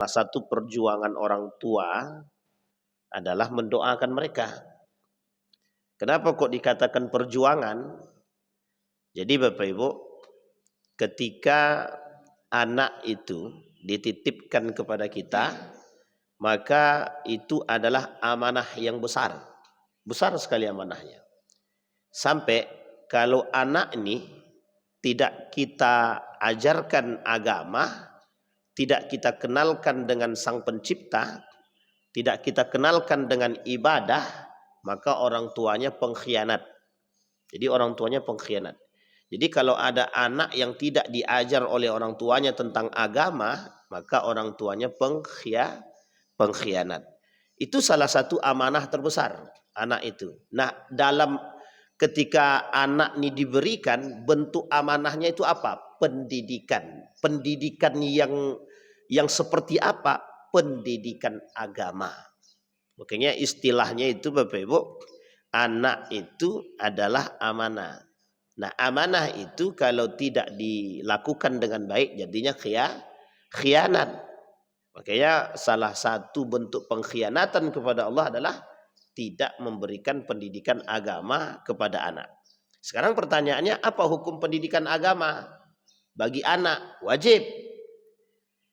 Salah satu perjuangan orang tua adalah mendoakan mereka. Kenapa kok dikatakan perjuangan? Jadi Bapak Ibu, ketika anak itu dititipkan kepada kita, maka itu adalah amanah yang besar. Besar sekali amanahnya. Sampai kalau anak ini tidak kita ajarkan agama, tidak kita kenalkan dengan Sang Pencipta, tidak kita kenalkan dengan ibadah, maka orang tuanya pengkhianat. Jadi orang tuanya pengkhianat. Jadi kalau ada anak yang tidak diajar oleh orang tuanya tentang agama, maka orang tuanya pengkhianat. Itu salah satu amanah terbesar anak itu. Nah, dalam ketika anak ini diberikan, bentuk amanahnya itu apa? Pendidikan. Pendidikan yang seperti apa? Pendidikan agama. Makanya istilahnya itu Bapak Ibu, anak itu adalah amanah. Nah, amanah itu kalau tidak dilakukan dengan baik jadinya khianat. Makanya salah satu bentuk pengkhianatan kepada Allah adalah tidak memberikan pendidikan agama kepada anak. Sekarang pertanyaannya, apa hukum pendidikan agama bagi anak? Wajib.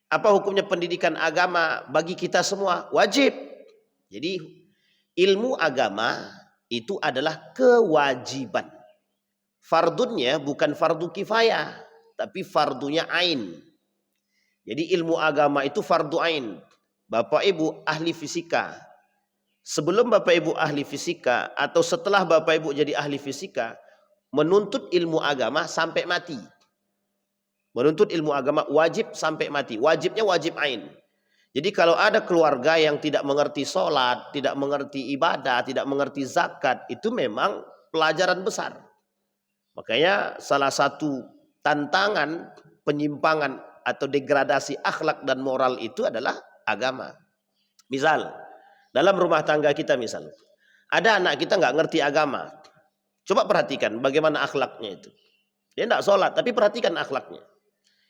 Apa hukumnya pendidikan agama bagi kita semua? Wajib. Jadi ilmu agama itu adalah kewajiban. Fardunnya bukan fardu kifayah, tapi fardunya ain. Jadi ilmu agama itu fardu ain. Bapak Ibu ahli fisika, sebelum Bapak Ibu ahli fisika atau setelah Bapak Ibu jadi ahli fisika, menuntut ilmu agama sampai mati. Menuntut ilmu agama wajib sampai mati. Wajibnya wajib ain. Jadi kalau ada keluarga yang tidak mengerti sholat, tidak mengerti ibadah, tidak mengerti zakat, itu memang pelajaran besar. Makanya salah satu tantangan penyimpangan atau degradasi akhlak dan moral itu adalah agama. Misal, dalam rumah tangga kita misal, ada anak kita nggak ngerti agama. Coba perhatikan bagaimana akhlaknya itu. Dia tidak sholat, tapi perhatikan akhlaknya.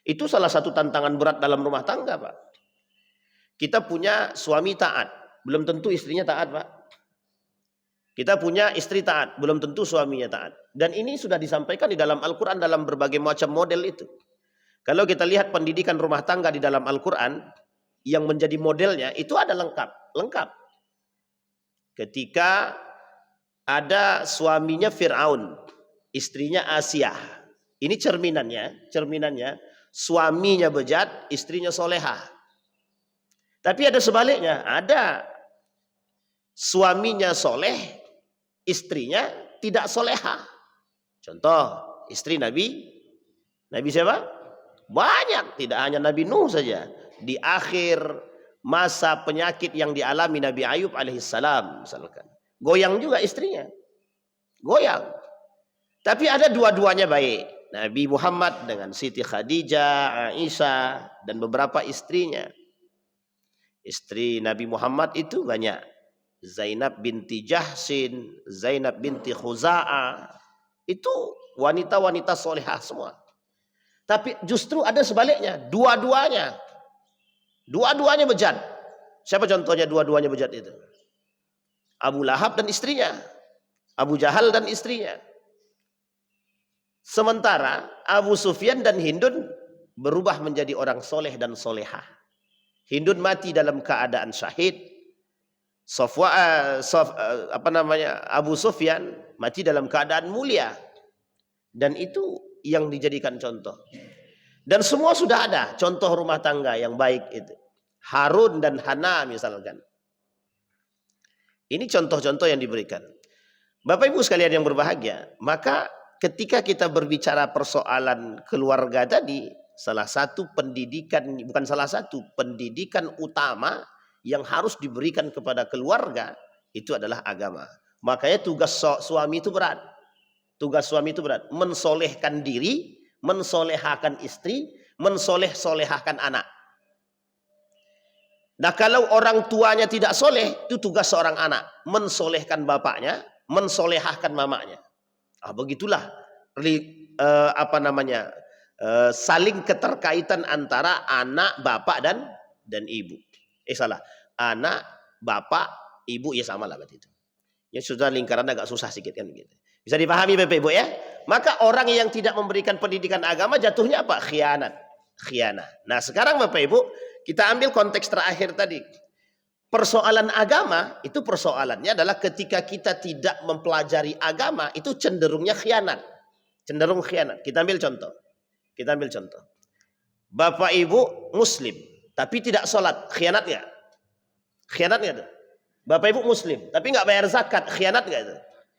Itu salah satu tantangan berat dalam rumah tangga, Pak. Kita punya suami taat, belum tentu istrinya taat, Pak. Kita punya istri taat, belum tentu suaminya taat. Dan ini sudah disampaikan di dalam Al-Quran dalam berbagai macam model itu. Kalau kita lihat pendidikan rumah tangga di dalam Al-Quran, yang menjadi modelnya itu ada lengkap. Ketika ada suaminya Fir'aun, istrinya Asia. Ini cerminannya, suaminya bejat, istrinya solehah. Tapi ada sebaliknya, ada suaminya soleh, istrinya tidak solehah. Contoh, istri Nabi siapa? Banyak, tidak hanya Nabi Nuh saja. Di akhir masa penyakit yang dialami Nabi Ayub alaihissalam, misalkan, goyang juga istrinya, goyang. Tapi ada dua-duanya baik. Nabi Muhammad dengan Siti Khadijah, Aisyah, dan beberapa istrinya. Istri Nabi Muhammad itu banyak. Zainab binti Jahsin, Zainab binti Khuza'ah, itu wanita-wanita solehah semua. Tapi justru ada sebaliknya, dua-duanya bejat. Siapa contohnya dua-duanya bejat itu? Abu Lahab dan istrinya, Abu Jahal dan istrinya. Sementara Abu Sufyan dan Hindun berubah menjadi orang soleh dan solehah. Hindun mati dalam keadaan syahid. Abu Sufyan mati dalam keadaan mulia, dan itu yang dijadikan contoh. Dan semua sudah ada contoh rumah tangga yang baik itu. Harun dan Hana misalkan. Ini contoh-contoh yang diberikan. Bapak Ibu sekalian yang berbahagia, maka ketika kita berbicara persoalan keluarga tadi, pendidikan utama yang harus diberikan kepada keluarga itu adalah agama. Makanya tugas suami itu berat. Mensolehkan diri, mensolehahkan istri, mensolehahkan anak. Nah, kalau orang tuanya tidak soleh, itu tugas seorang anak. Mensolehkan bapaknya, mensolehahkan mamanya. Begitulah saling keterkaitan antara anak, bapak, dan dan ibu. Salah. Anak, bapak, ibu, ya sama lah berarti itu. Ya sudah lingkaran agak susah sedikit kan gitu. Bisa dipahami Bapak Ibu ya? Maka orang yang tidak memberikan pendidikan agama jatuhnya apa? Khianat. Khianah. Nah sekarang Bapak Ibu, kita ambil konteks terakhir tadi. Persoalan agama, itu persoalannya adalah ketika kita tidak mempelajari agama, itu cenderungnya khianat. Cenderung khianat. Kita ambil contoh. Kita ambil contoh. Bapak Ibu Muslim, tapi tidak sholat. Khianat nggak? Khianat nggak tuh? Bapak Ibu Muslim, tapi nggak bayar zakat. Khianat nggak itu?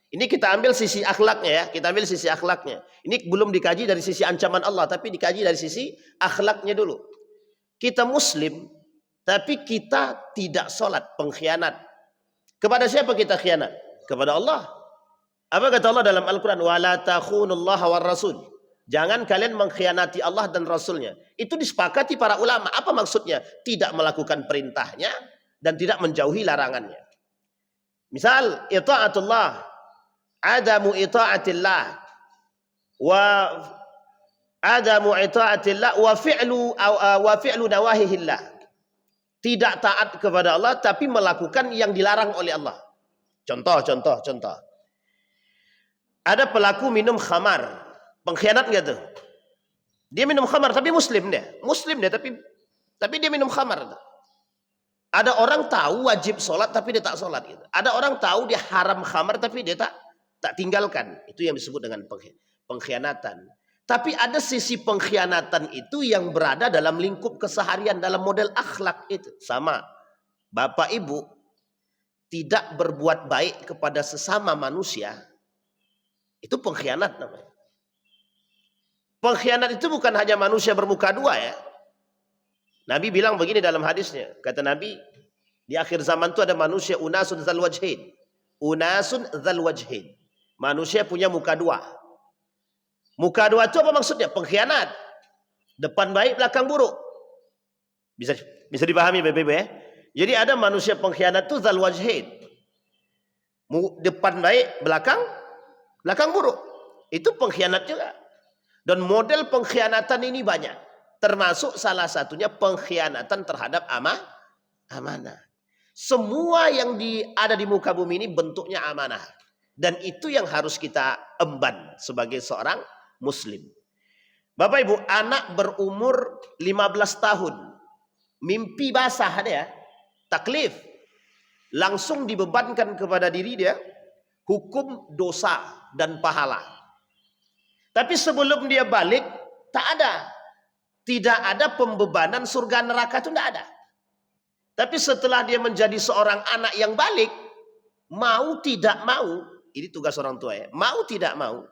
Ini kita ambil sisi akhlaknya ya. Kita ambil sisi akhlaknya. Ini belum dikaji dari sisi ancaman Allah, tapi dikaji dari sisi akhlaknya dulu. Kita Muslim, tapi kita tidak sholat. Pengkhianat. Kepada siapa kita khianat? Kepada Allah. Apa kata Allah dalam Al-Quran? وَلَا تَخُونُ اللَّهَ وَالرَّسُولِ. Jangan kalian mengkhianati Allah dan Rasulnya. Itu disepakati para ulama. Apa maksudnya? Tidak melakukan perintahnya dan tidak menjauhi larangannya. Misal, ita'atullah. Adamu ita'atillah. Adamu ita'atillah wa fi'lu nawahihillah. Tidak taat kepada Allah tapi melakukan yang dilarang oleh Allah. Contoh. Ada pelaku minum khamar. Pengkhianat enggak tuh? Dia minum khamar tapi Muslim dia. Tapi dia minum khamar. Ada orang tahu wajib sholat tapi dia tak sholat gitu. Ada orang tahu dia haram khamar tapi dia tak tinggalkan. Itu yang disebut dengan pengkhianatan. Tapi ada sisi pengkhianatan itu yang berada dalam lingkup keseharian, dalam model akhlak itu. Sama. Bapak Ibu tidak berbuat baik kepada sesama manusia, itu pengkhianat namanya. Pengkhianat itu bukan hanya manusia bermuka dua ya. Nabi bilang begini dalam hadisnya. Kata Nabi, di akhir zaman itu ada manusia unasun dzal wajhain. Unasun dzal wajhain. Manusia punya muka dua. Muka dua itu apa maksudnya? Pengkhianat. Depan baik, belakang buruk. Bisa dipahami Bapak Ibu ya? Jadi ada manusia pengkhianat itu dzal wajhain. Depan baik, belakang buruk. Itu pengkhianat juga. Dan model pengkhianatan ini banyak. Termasuk salah satunya pengkhianatan terhadap amanah. Semua yang ada di muka bumi ini bentuknya amanah. Dan itu yang harus kita emban sebagai seorang Muslim. Bapak Ibu, anak berumur 15 tahun. Mimpi basah dia. Taklif. Langsung dibebankan kepada diri dia. Hukum dosa dan pahala. Tapi sebelum dia balik, tak ada. Tidak ada pembebanan surga neraka itu tidak ada. Tapi setelah dia menjadi seorang anak yang balik, mau tidak mau, ini tugas orang tua ya, mau tidak mau,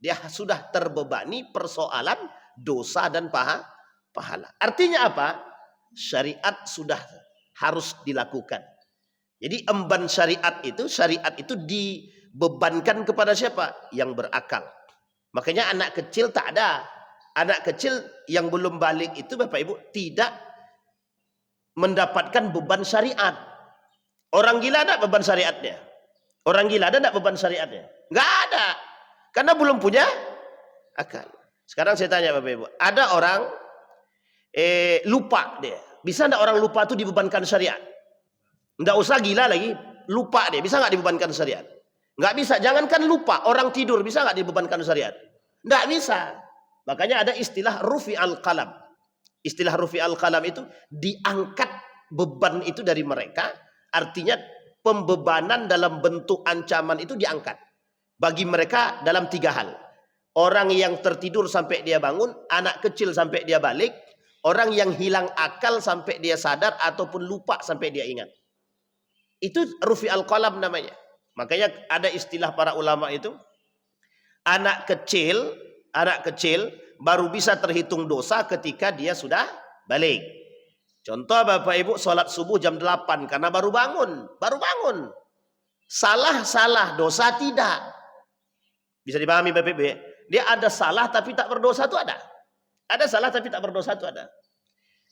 dia sudah terbebani persoalan dosa dan pahala. Artinya apa? Syariat sudah harus dilakukan. Jadi emban syariat itu dibebankan kepada siapa? Yang berakal. Makanya anak kecil tak ada. Anak kecil yang belum balik itu Bapak Ibu tidak mendapatkan beban syariat. Orang gila ada beban syariatnya? Orang gila ada enggak beban syariatnya? Enggak ada. Karena belum punya akal. Sekarang saya tanya Bapak Ibu, ada orang lupa dia. Bisa enggak orang lupa itu dibebankan syariat? Enggak usah gila lagi, lupa dia. Bisa enggak dibebankan syariat? Enggak bisa. Jangankan lupa, orang tidur bisa enggak dibebankan syariat? Enggak bisa. Makanya ada istilah rufi al-qalam. Istilah rufi al-qalam itu diangkat beban itu dari mereka. Artinya pembebanan dalam bentuk ancaman itu diangkat. Bagi mereka dalam 3 hal. Orang yang tertidur sampai dia bangun, anak kecil sampai dia balik, orang yang hilang akal sampai dia sadar ataupun lupa sampai dia ingat. Itu rufi al-qalam namanya. Makanya ada istilah para ulama itu, anak kecil baru bisa terhitung dosa ketika dia sudah balik. Contoh Bapak Ibu sholat subuh jam 8 karena baru bangun. Salah dosa tidak. Bisa dipahami Bapak Ibu ya? Dia ada salah tapi tak berdosa itu ada. Ada salah tapi tak berdosa itu ada.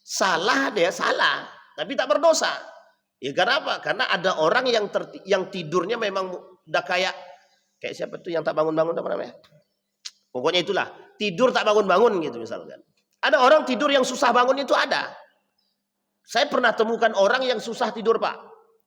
Salah dia salah tapi tak berdosa. Ya karena apa? Karena ada orang yang tidurnya memang udah kayak siapa tuh yang tak bangun-bangun apa namanya? Pokoknya itulah, tidur tak bangun-bangun gitu misalkan. Ada orang tidur yang susah bangun itu ada. Saya pernah temukan orang yang susah tidur, Pak.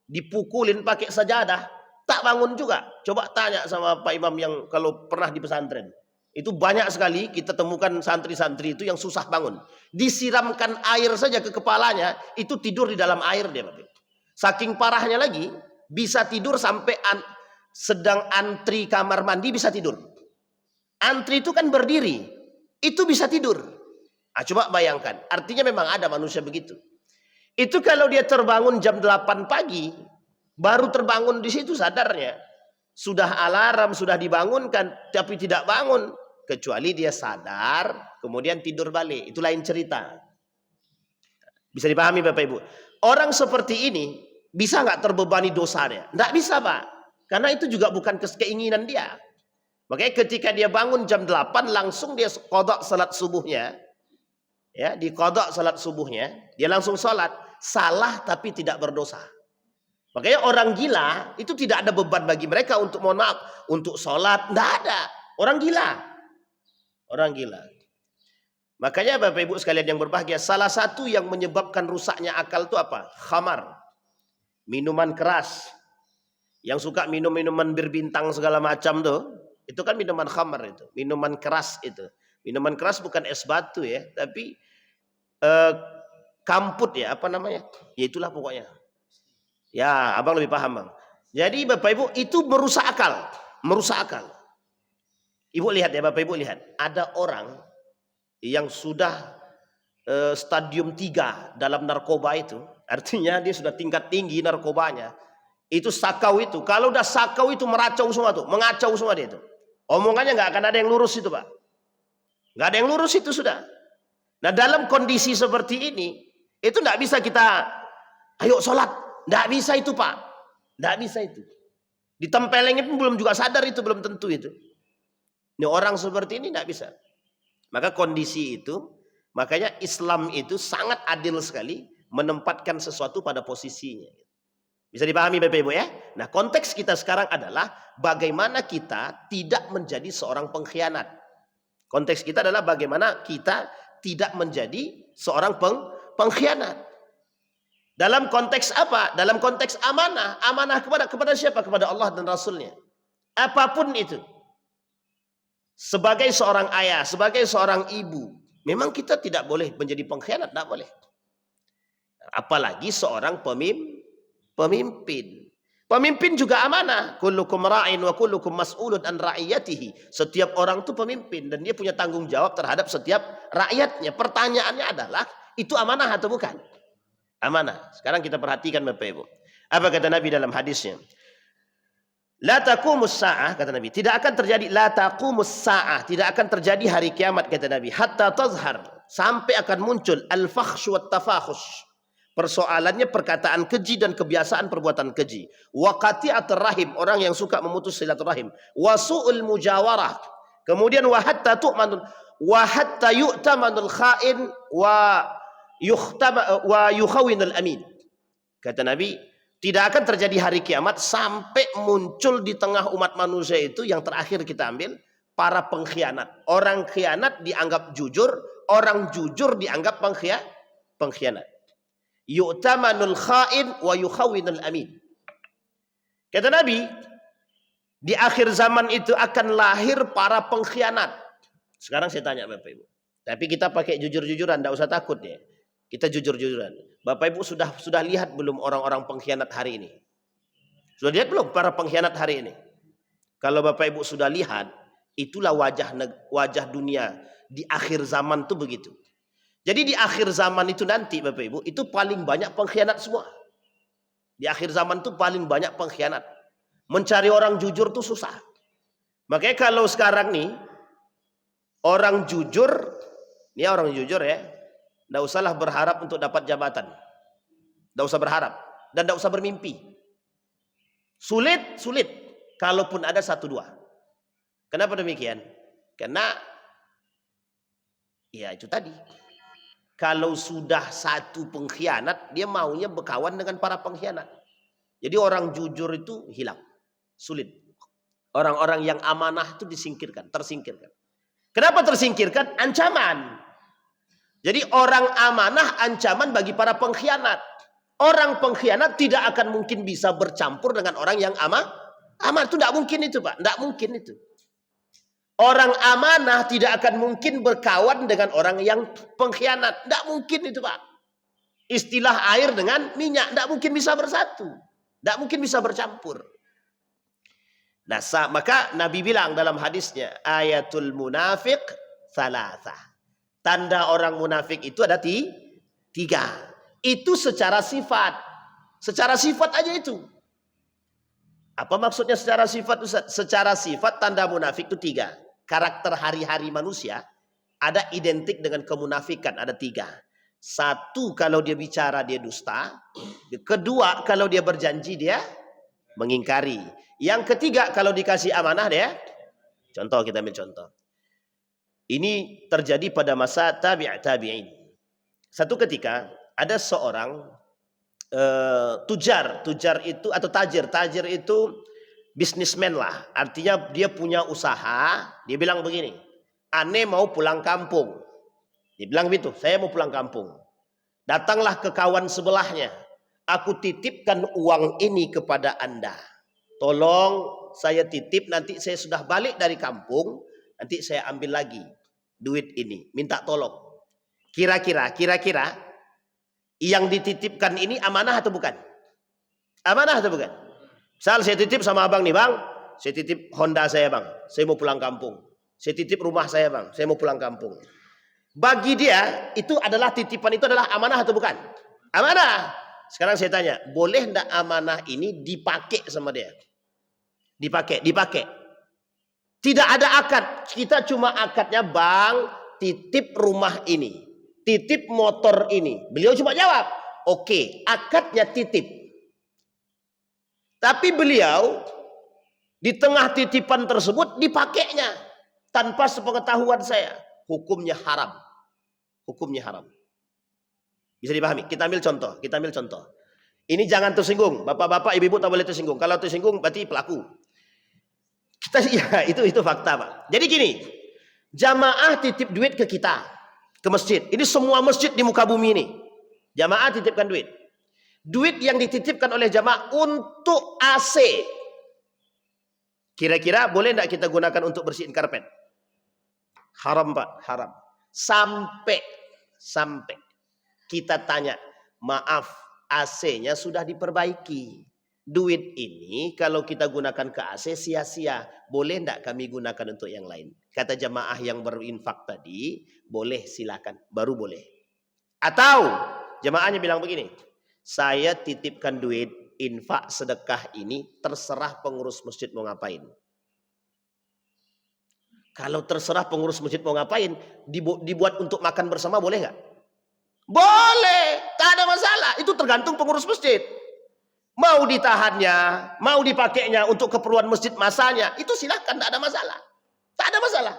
Dipukulin pakai sajadah, tak bangun juga. Coba tanya sama Pak Imam yang kalau pernah di pesantren. Itu banyak sekali kita temukan santri-santri itu yang susah bangun. Disiramkan air saja ke kepalanya, itu tidur di dalam air dia, Pak. Saking parahnya lagi, bisa tidur sampai sedang antri kamar mandi bisa tidur. Antri itu kan berdiri, itu bisa tidur. Nah, coba bayangkan, artinya memang ada manusia begitu. Itu kalau dia terbangun jam 8 pagi, baru terbangun di situ sadarnya. Sudah alarm, sudah dibangunkan, tapi tidak bangun. Kecuali dia sadar, kemudian tidur balik. Itu lain cerita. Bisa dipahami Bapak Ibu? Orang seperti ini, bisa nggak terbebani dosanya? Nggak bisa, Pak. Karena itu juga bukan keinginan dia. Makanya ketika dia bangun jam 8, langsung dia qada salat subuhnya. Ya, di qada salat subuhnya, dia langsung salat, salah tapi tidak berdosa. Makanya orang gila itu tidak ada beban bagi mereka untuk mohon maaf, untuk salat, enggak ada. Orang gila. Orang gila. Makanya Bapak Ibu sekalian yang berbahagia, salah satu yang menyebabkan rusaknya akal itu apa? Khamar. Minuman keras. Yang suka minum minuman berbintang segala macam tuh, itu kan minuman khamar itu, minuman keras itu. Minuman keras bukan es batu ya, tapi kamput ya, apa namanya? Ya itulah pokoknya. Ya, abang lebih paham bang. Jadi Bapak Ibu itu merusak akal, merusak akal. Ibu lihat ya Bapak Ibu lihat, ada orang yang sudah stadium 3 dalam narkoba itu, artinya dia sudah tingkat tinggi narkobanya. Itu sakau itu, kalau udah sakau itu meracau semua tuh, mengacau semua dia itu. Omongannya nggak akan ada yang lurus itu Pak. Nggak ada yang lurus itu sudah. Nah dalam kondisi seperti ini, itu nggak bisa kita, ayo sholat. Nggak bisa itu Pak. Nggak bisa itu. Ditempelengin pun belum juga sadar itu, belum tentu itu. Ini orang seperti ini nggak bisa. Maka kondisi itu, makanya Islam itu sangat adil sekali menempatkan sesuatu pada posisinya. Bisa dipahami Bapak Ibu ya? Nah konteks kita sekarang adalah bagaimana kita tidak menjadi seorang pengkhianat. Konteks kita adalah bagaimana kita tidak menjadi seorang pengkhianat. Dalam konteks apa? Dalam konteks amanah. Amanah kepada siapa? Kepada Allah dan Rasulnya. Apapun itu. Sebagai seorang ayah, sebagai seorang ibu, memang kita tidak boleh menjadi pengkhianat, tidak boleh. Apalagi seorang pemimpin. Pemimpin juga amanah. Kullukum ra'in wa kullukum mas'ulun an ra'iyatihi. Setiap orang itu pemimpin dan dia punya tanggung jawab terhadap setiap rakyatnya. Pertanyaannya adalah, itu amanah atau bukan? Amanah. Sekarang kita perhatikan Bapak Ibu. Apa kata Nabi dalam hadisnya? La taqumus sa'ah, kata Nabi, tidak akan terjadi la taqumus sa'ah, tidak akan terjadi hari kiamat kata Nabi, hatta tazhar, sampai akan muncul al-fakhshu wat tafakhus. Persoalannya perkataan keji dan kebiasaan perbuatan keji. Wa qati'atur rahim, orang yang suka memutus silaturahim. Wa su'ul mujawarah. Kemudian wa hatta tu'manul wa hatta yu'tamanul kha'in wa yukhawinul amin. Kata Nabi, tidak akan terjadi hari kiamat sampai muncul di tengah umat manusia itu yang terakhir kita ambil, para pengkhianat. Orang khianat dianggap jujur, orang jujur dianggap pengkhianat. Yu'tamanul kha'in wa yukhawinul amin. Kata Nabi, di akhir zaman itu akan lahir para pengkhianat. Sekarang saya tanya Bapak Ibu. Tapi kita pakai jujur-jujuran, tidak usah takut ya. Kita jujur-jujuran. Bapak Ibu sudah lihat belum orang-orang pengkhianat hari ini? Sudah lihat belum para pengkhianat hari ini? Kalau Bapak Ibu sudah lihat, itulah wajah dunia di akhir zaman tuh begitu. Jadi di akhir zaman itu nanti Bapak Ibu, itu paling banyak pengkhianat semua. Di akhir zaman tuh paling banyak pengkhianat. Mencari orang jujur tuh susah. Makanya kalau sekarang nih, orang jujur, ini orang jujur ya, tidak usahlah berharap untuk dapat jabatan. Tidak usah berharap. Dan tidak usah bermimpi. Sulit. Kalaupun ada 1-2. Kenapa demikian? Karena, ya itu tadi. Kalau sudah satu pengkhianat, dia maunya berkawan dengan para pengkhianat. Jadi orang jujur itu hilang. Sulit. Orang-orang yang amanah itu tersingkirkan. Kenapa tersingkirkan? Ancaman. Jadi orang amanah ancaman bagi para pengkhianat. Orang pengkhianat tidak akan mungkin bisa bercampur dengan orang yang amanah. Itu tidak mungkin itu, Pak. Tidak mungkin itu. Orang amanah tidak akan mungkin berkawan dengan orang yang pengkhianat. Tidak mungkin itu, Pak. Istilah air dengan minyak tidak mungkin bisa bersatu. Tidak mungkin bisa bercampur. Nah, maka Nabi bilang dalam hadisnya, ayatul munafiq salasah. Tanda orang munafik itu ada tiga. Itu secara sifat. Secara sifat aja itu. Apa maksudnya secara sifat, Ustaz? Secara sifat tanda munafik itu tiga. Karakter hari-hari manusia ada identik dengan kemunafikan, ada tiga. Satu, kalau dia bicara dia dusta. Kedua, kalau dia berjanji dia mengingkari. Yang ketiga, kalau dikasih amanah dia. Contoh, kita ambil contoh. Ini terjadi pada masa tabi'in. Satu ketika ada seorang tujar itu atau tajir itu bisnismen lah. Artinya dia punya usaha. Dia bilang begini, ane mau pulang kampung. Dia bilang begitu, saya mau pulang kampung. Datanglah ke kawan sebelahnya. Aku titipkan uang ini kepada Anda. Tolong saya titip, nanti saya sudah balik dari kampung, nanti saya ambil lagi duit ini. Minta tolong. Kira-kira yang dititipkan ini amanah atau bukan? Amanah atau bukan? Misal saya titip sama abang nih, bang, saya titip Honda saya, bang, saya mau pulang kampung. Saya titip rumah saya, bang, saya mau pulang kampung. Bagi dia itu adalah titipan, itu adalah amanah atau bukan? Amanah. Sekarang saya tanya, boleh enggak amanah ini dipakai sama dia? Dipakai. Tidak ada akad. Kita cuma akadnya, bang, titip rumah ini, titip motor ini. Beliau cuma jawab, oke, akadnya titip. Tapi beliau di tengah titipan tersebut dipakainya tanpa sepengetahuan saya. Hukumnya haram. Hukumnya haram. Bisa dipahami? Kita ambil contoh. Ini jangan tersinggung. Bapak-bapak, ibu-ibu tak boleh tersinggung. Kalau tersinggung berarti pelaku. Itu fakta, Pak. Jadi gini, jamaah titip duit ke kita, ke masjid. Ini semua masjid di muka bumi ini. Jamaah titipkan duit. Duit yang dititipkan oleh jamaah untuk AC. Kira-kira boleh tidak kita gunakan untuk bersihin karpet? Haram, Pak, haram. Sampai kita tanya, maaf, AC-nya sudah diperbaiki. Duit ini kalau kita gunakan ke AC sia-sia. Boleh tidak kami gunakan untuk yang lain? Kata jamaah yang berinfak tadi, boleh, silakan. Baru boleh. Atau jamaahnya bilang begini, saya titipkan duit infak sedekah ini, terserah pengurus masjid mau ngapain. Kalau terserah pengurus masjid mau ngapain, dibuat untuk makan bersama, boleh nggak? Boleh, tak ada masalah. Itu tergantung pengurus masjid. Mau ditahannya, mau dipakainya untuk keperluan masjid masanya, itu silahkan, tak ada masalah. Tak ada masalah.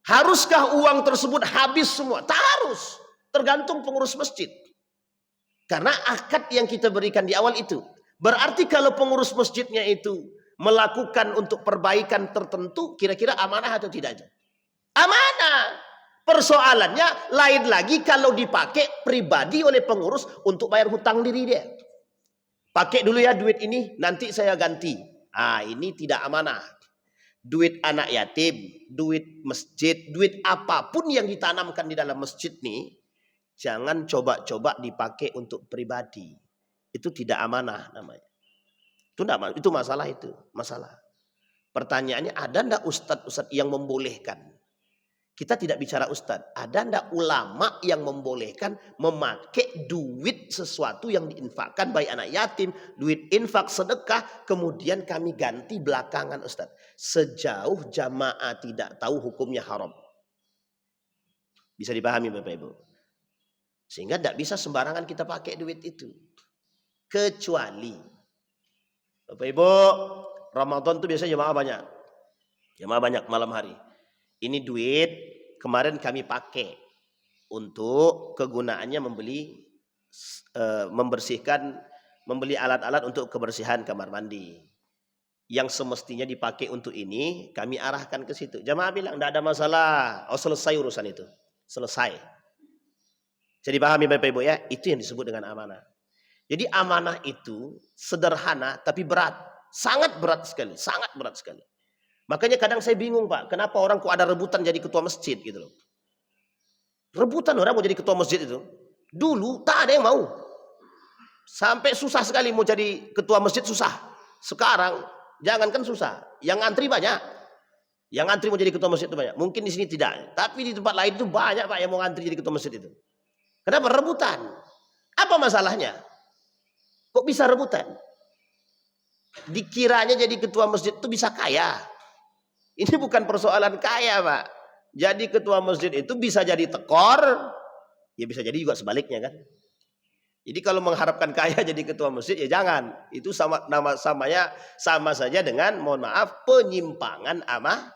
Haruskah uang tersebut habis semua? Tak harus. Tergantung pengurus masjid. Karena akad yang kita berikan di awal itu. Berarti kalau pengurus masjidnya itu melakukan untuk perbaikan tertentu, kira-kira amanah atau tidak? Amanah. Persoalannya lain lagi kalau dipakai pribadi oleh pengurus untuk bayar hutang diri dia. Pakai dulu ya duit ini, nanti saya ganti. Ini tidak amanah. Duit anak yatim, duit masjid, duit apapun yang ditanamkan di dalam masjid nih, jangan coba-coba dipakai untuk pribadi. Itu tidak amanah namanya. Itu masalah itu. Masalah. Pertanyaannya, ada enggak ustadz yang membolehkan? Kita tidak bicara ustadz. Ada enggak ulama yang membolehkan memakai duit sesuatu yang diinfakkan baik anak yatim, duit infak sedekah, kemudian kami ganti belakangan ustadz. Sejauh jamaah tidak tahu hukumnya haram. Bisa dipahami Bapak Ibu? Sehingga tidak bisa sembarangan kita pakai duit itu. Kecuali Bapak Ibu, Ramadan itu biasanya jamaah banyak. Jamaah banyak malam hari. Ini duit kemarin kami pakai untuk kegunaannya membeli alat-alat untuk kebersihan kamar mandi. Yang semestinya dipakai untuk ini kami arahkan ke situ. Jamaah bilang tidak ada masalah. Oh, selesai urusan itu. Selesai. Jadi pahami Bapak Ibu ya, itu yang disebut dengan amanah. Jadi amanah itu sederhana tapi berat. Sangat berat sekali, sangat berat sekali. Makanya kadang saya bingung Pak, kenapa orang kok ada rebutan jadi ketua masjid gitu loh. Rebutan orang mau jadi ketua masjid itu. Dulu tak ada yang mau. Sampai susah sekali mau jadi ketua masjid, susah. Sekarang jangankan susah, yang antri banyak. Yang antri mau jadi ketua masjid itu banyak. Mungkin di sini tidak, tapi di tempat lain itu banyak Pak yang mau antri jadi ketua masjid itu. Kenapa? Rebutan. Apa masalahnya? Kok bisa rebutan? Dikiranya jadi ketua masjid itu bisa kaya. Ini bukan persoalan kaya Pak. Jadi ketua masjid itu bisa jadi tekor, ya bisa jadi juga sebaliknya kan. Jadi kalau mengharapkan kaya jadi ketua masjid ya jangan. Itu sama saja dengan mohon maaf penyimpangan amanah.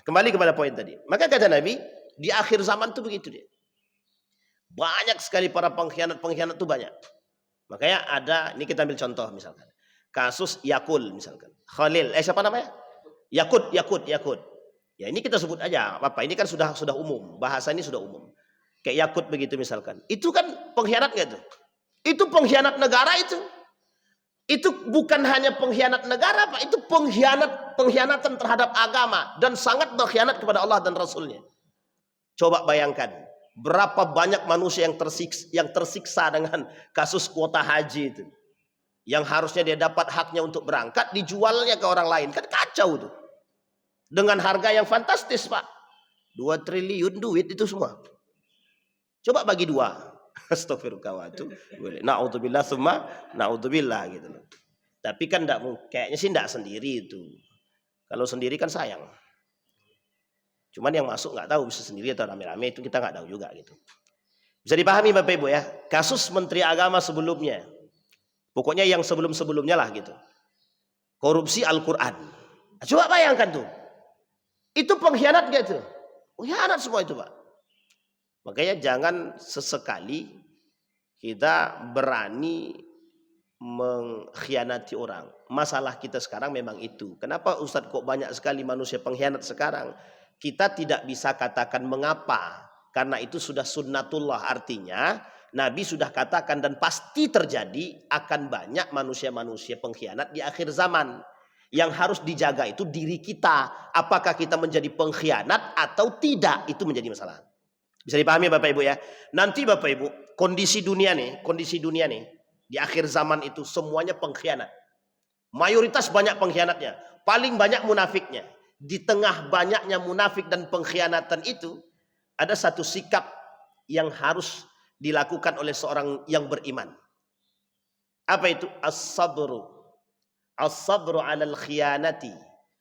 Kembali kepada poin tadi. Maka kata Nabi, di akhir zaman itu begitu dia. Banyak sekali para pengkhianat itu banyak. Makanya ada, ini kita ambil contoh misalkan. Kasus Yakul misalkan. Khalil, siapa namanya? Yakut. Ya ini kita sebut aja, apa? Ini kan sudah umum, bahasa ini sudah umum. Kayak Yakut begitu misalkan. Itu kan pengkhianat nggak tuh? Itu pengkhianat negara itu. Itu bukan hanya pengkhianat negara, Pak. Itu pengkhianatan terhadap agama dan sangat berkhianat kepada Allah dan Rasulnya. Coba bayangkan, berapa banyak manusia yang tersiksa dengan kasus kuota haji itu. Yang harusnya dia dapat haknya untuk berangkat, dijualnya ke orang lain. Kan kacau tuh. Dengan harga yang fantastis Pak. 2 triliun duit itu semua. Coba bagi 2. Astagfirullah itu. Na'udzubillah summa na'udzubillah gitu loh. Tapi kan kayaknya sih enggak sendiri itu. Kalau sendiri kan sayang. Cuman yang masuk nggak tahu bisa sendiri atau rame-rame itu kita nggak tahu juga gitu. Bisa dipahami Bapak Ibu ya. Kasus Menteri Agama sebelumnya. Pokoknya yang sebelum-sebelumnya lah gitu. Korupsi Al-Quran. Coba bayangkan tuh. Itu pengkhianat gitu. Pengkhianat semua itu Pak. Makanya jangan sesekali kita berani mengkhianati orang. Masalah kita sekarang memang itu. Kenapa Ustadz kok banyak sekali manusia pengkhianat sekarang? Kita tidak bisa katakan mengapa. Karena itu sudah sunnatullah, artinya Nabi sudah katakan dan pasti terjadi akan banyak manusia-manusia pengkhianat di akhir zaman. Yang harus dijaga itu diri kita. Apakah kita menjadi pengkhianat atau tidak, itu menjadi masalah. Bisa dipahami Bapak Ibu ya. Nanti Bapak Ibu, kondisi dunia nih di akhir zaman itu semuanya pengkhianat. Mayoritas banyak pengkhianatnya, paling banyak munafiknya. Di tengah banyaknya munafik dan pengkhianatan itu ada satu sikap yang harus dilakukan oleh seorang yang beriman. Apa itu? As-sabru 'alal khiyanati.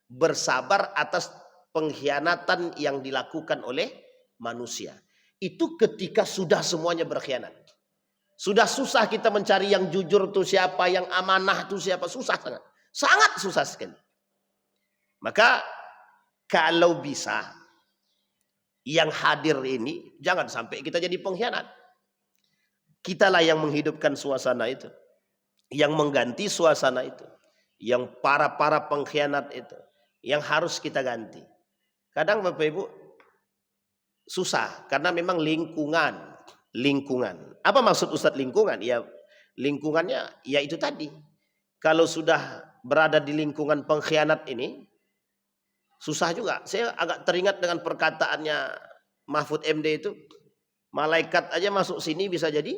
Bersabar atas pengkhianatan yang dilakukan oleh manusia. Itu ketika sudah semuanya berkhianat. Sudah susah kita mencari yang jujur itu siapa, yang amanah itu siapa, susah sangat. Sangat susah sekali. Maka kalau bisa yang hadir ini jangan sampai kita jadi pengkhianat. Kitalah yang menghidupkan suasana itu, yang mengganti suasana itu, yang para pengkhianat itu, yang harus kita ganti. Kadang Bapak Ibu susah karena memang lingkungan. Apa maksud Ustadz lingkungan? Ya lingkungannya ya itu tadi. Kalau sudah berada di lingkungan pengkhianat ini susah juga. Saya agak teringat dengan perkataannya Mahfud MD itu. Malaikat aja masuk sini bisa jadi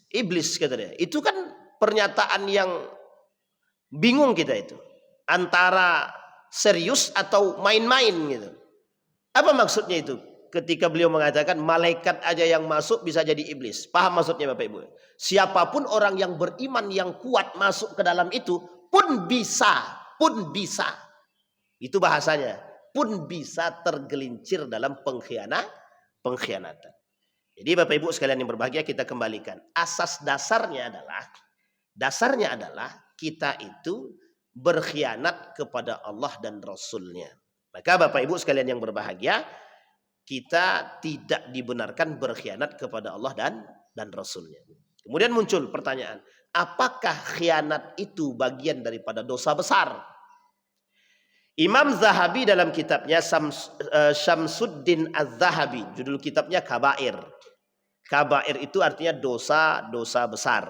iblis katanya. Itu kan pernyataan yang bingung kita itu. Antara serius atau main-main gitu. Apa maksudnya itu? Ketika beliau mengatakan malaikat aja yang masuk bisa jadi iblis. Paham maksudnya Bapak Ibu? Siapapun orang yang beriman yang kuat masuk ke dalam itu pun bisa. Itu bahasanya. Pun bisa tergelincir dalam pengkhianatan. Jadi Bapak Ibu sekalian yang berbahagia, kita kembalikan. Asas dasarnya adalah kita itu berkhianat kepada Allah dan Rasulnya. Maka Bapak Ibu sekalian yang berbahagia, kita tidak dibenarkan berkhianat kepada Allah dan Rasulnya. Kemudian muncul pertanyaan, apakah khianat itu bagian daripada dosa besar? Imam Zahabi dalam kitabnya Syamsuddin Az-Zahabi, judul kitabnya Kabair. Kabair itu artinya dosa-dosa besar.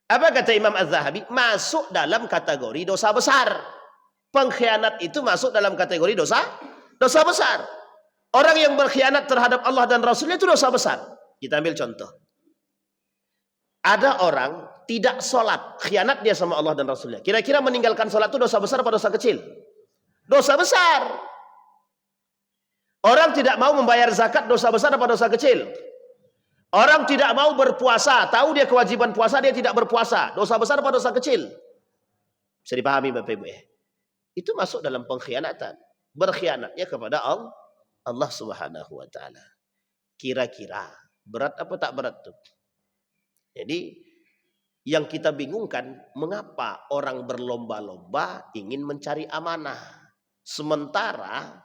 Apa kata Imam Az-Zahabi? Masuk dalam kategori dosa besar. Pengkhianat itu masuk dalam kategori dosa besar. Orang yang berkhianat terhadap Allah dan Rasulnya itu dosa besar. Kita ambil contoh. Ada orang tidak sholat, khianat dia sama Allah dan Rasulnya. Kira-kira meninggalkan sholat itu dosa besar atau dosa kecil? Dosa besar. Orang tidak mau membayar zakat, dosa besar atau dosa kecil? Orang tidak mau berpuasa, tahu dia kewajiban puasa, dia tidak berpuasa, dosa besar atau dosa kecil? Bisa dipahami Bapak Ibu ya? Itu masuk dalam pengkhianatan. Berkhianatnya kepada Allah Subhanahu wa taala. Kira-kira berat apa tak berat tuh? Jadi yang kita bingungkan, mengapa orang berlomba-lomba ingin mencari amanah, sementara